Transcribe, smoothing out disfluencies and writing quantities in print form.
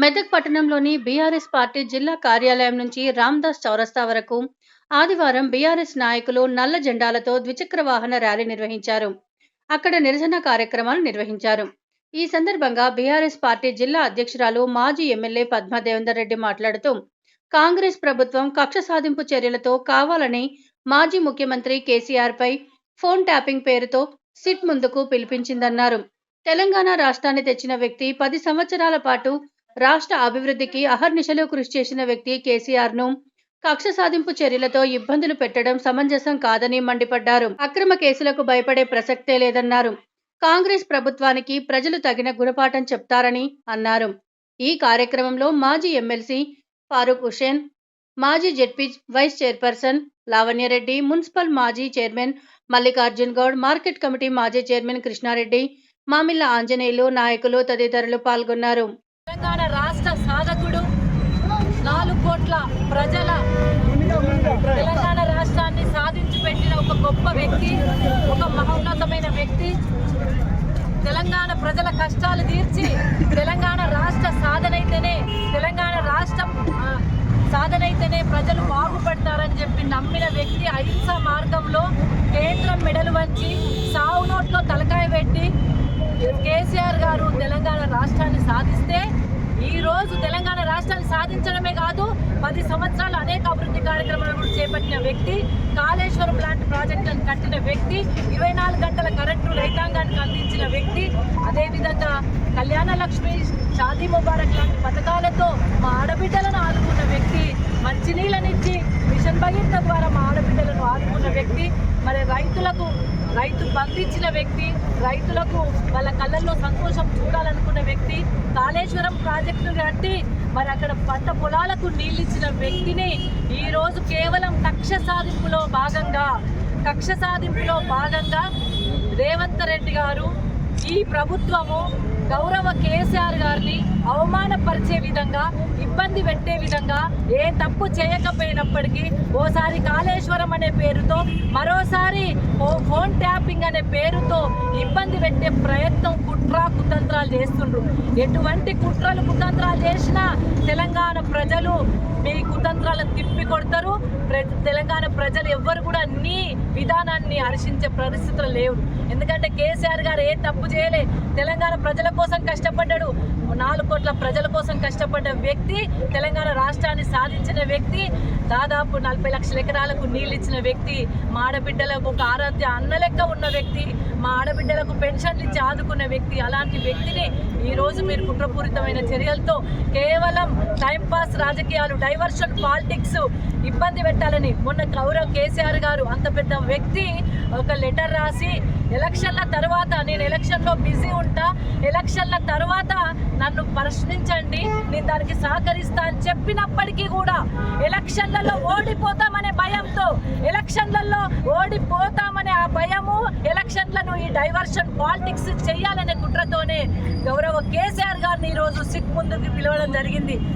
మెదక్ పట్టణంలోని BRS party జిల్లా కార్యాలయం నుంచి రామ్దాస్ చౌరస్తా వరకు ఆదివారం బీఆర్ఎస్ నాయకులు నల్ల జెండాలతో ద్విచక్ర వాహన ర్యాలీ నిర్వహించారు. అక్కడ నిరసన కార్యక్రమాలు నిర్వహించారు. ఈ సందర్భంగా బీఆర్ఎస్ పార్టీ జిల్లా అధ్యక్షురాలు మాజీ ఎమ్మెల్యే పద్మదేవేందర్ రెడ్డి మాట్లాడుతూ, కాంగ్రెస్ ప్రభుత్వం కక్ష సాధింపు చర్యలతో కావాలని మాజీ ముఖ్యమంత్రి కేసీఆర్ పై ఫోన్ ట్యాపింగ్ పేరుతో సిట్ ముందుకు పిలిపించిందన్నారు. తెలంగాణ రాష్ట్రాన్ని తెచ్చిన వ్యక్తి 10 సంవత్సరాల పాటు రాష్ట్ర అభివృద్ధికి అహర్నిశలు కృషి చేసిన వ్యక్తి కేసీఆర్ను కక్ష సాధింపు చర్యలతో ఇబ్బందులు పెట్టడం సమంజసం కాదని మండిపడ్డారు. అక్రమ కేసులకు భయపడే ప్రసక్తే లేదన్నారు. కాంగ్రెస్ ప్రభుత్వానికి ప్రజలు తగిన గుణపాఠం చెప్తారని అన్నారు. ఈ కార్యక్రమంలో మాజీ ఎమ్మెల్సీ ఫారూక్ హుసేన్, మాజీ ZP vice chairperson Lavanya Reddy, municipal మాజీ chairman Mallikarjun Goud, market committee మాజీ చైర్మన్ కృష్ణారెడ్డి, మామిళ్ళ ఆంజనేయులు, నాయకులు తదితరులు పాల్గొన్నారు. తెలంగాణ రాష్ట్ర సాధకుడు, 4 కోట్ల ప్రజల తెలంగాణ రాష్ట్రాన్ని సాధించి పెట్టిన ఒక గొప్ప వ్యక్తి, ఒక మహోన్నతమైన వ్యక్తి, తెలంగాణ ప్రజల కష్టాలు తీర్చి తెలంగాణ రాష్ట్ర సాధనైతేనే ప్రజలు బాగుపడతారని చెప్పి నమ్మిన వ్యక్తి, అహింసా మార్గంలో కేంద్రం మెడలు వంచి సావు నోట్లో తలకాయ పెట్టి కేసీఆర్ గారు తెలంగాణ రాష్ట్రాన్ని సాధిస్తే, ఈరోజు తెలంగాణ రాష్ట్రాన్ని సాధించడమే కాదు 10 సంవత్సరాలు అనేక అభివృద్ధి కార్యక్రమాలను చేపట్టిన వ్యక్తి, కాళేశ్వరం లాంటి ప్రాజెక్టులను కట్టిన వ్యక్తి, 24 గంటల కరెంటు రైతాంగానికి అందించిన వ్యక్తి, అదేవిధంగా కళ్యాణ లక్ష్మి, షాదీ ముబారక్ లాంటి పథకాలతో మా ఆడబిడ్డలను ఆదుకున్న వ్యక్తి, మంచినీళ్ళనిచ్చి మిషన్ భగీరథ ద్వారా మా ఆడబిడ్డలను ఆదుకున్న వ్యక్తి, మరి రైతు బంధించిన వ్యక్తి, రైతులకు వాళ్ళ కళ్ళల్లో సంతోషం చూడాలనుకున్న వ్యక్తి, కాళేశ్వరం ప్రాజెక్టు కట్టి మరి అక్కడ పంట పొలాలకు నీళ్ళిచ్చిన వ్యక్తిని ఈరోజు కేవలం కక్ష సాధింపులో భాగంగా రేవంత్ రెడ్డి గారు, ఈ ప్రభుత్వము గౌరవ కేసీఆర్ గారిని అవమానపరిచే విధంగా, ఇబ్బంది పెట్టే విధంగా, ఏ తప్పు చేయకపోయినప్పటికీ ఓసారి కాళేశ్వరం అనే పేరుతో, మరోసారి ఫోన్ ట్యాపింగ్ అనే పేరుతో ఇబ్బంది పెట్టే ప్రయత్నం, కుతంత్రాలు చేస్తుండ్రు. ఎటువంటి కుతంత్రాలు చేసినా తెలంగాణ ప్రజలు మీ కుతంత్రాలను తిప్పి కొడతారు. తెలంగాణ ప్రజలు ఎవ్వరు కూడా నీ విధానాన్ని హర్షించే పరిస్థితులు లేవు. ఎందుకంటే కేసీఆర్ గారు ఏ తప్పు చేయలే, తెలంగాణ ప్రజల కోసం కష్టపడ్డాడు, 4 కోట్ల ప్రజల కోసం కష్టపడ్డ వ్యక్తి, తెలంగాణ రాష్ట్రాన్ని సాధించిన వ్యక్తి, దాదాపు 40 లక్షల ఎకరాలకు నీళ్ళు ఇచ్చిన వ్యక్తి, మా ఆడబిడ్డలకు ఒక ఆరాధ్య అన్న లెక్క ఉన్న వ్యక్తి, మా ఆడబిడ్డలకు పెన్షన్లు ఇచ్చి ఆదుకున్న వ్యక్తి, అలాంటి వ్యక్తిని ఈరోజు మీరు కుట్రపూరితమైన చర్యలతో కేవలం టైంపాస్ రాజకీయాలు, డైవర్షన్ పాలిటిక్స్ ఇబ్బంది పెట్టాలని మొన్న గౌరవ కేసీఆర్ గారు అంత పెద్ద వ్యక్తి ఒక లెటర్ రాసి, ఎలక్షన్ల తర్వాత నేను ఎలక్షన్లో బిజీ ఉంటా, ఎలక్షన్ల తర్వాత నన్ను ప్రశ్నించండి, నేను దానికి సహకరిస్తా అని చెప్పినప్పటికీ కూడా ఎలక్షన్లలో ఓడిపోతామనే ఆ భయము, ఎలక్షన్లను ఈ డైవర్షన్ పాలిటిక్స్ చేయాలనే కుట్రతోనే గౌరవ కేసీఆర్ గారిని ఈరోజు సిట్ ముందుకు పిలవడం జరిగింది.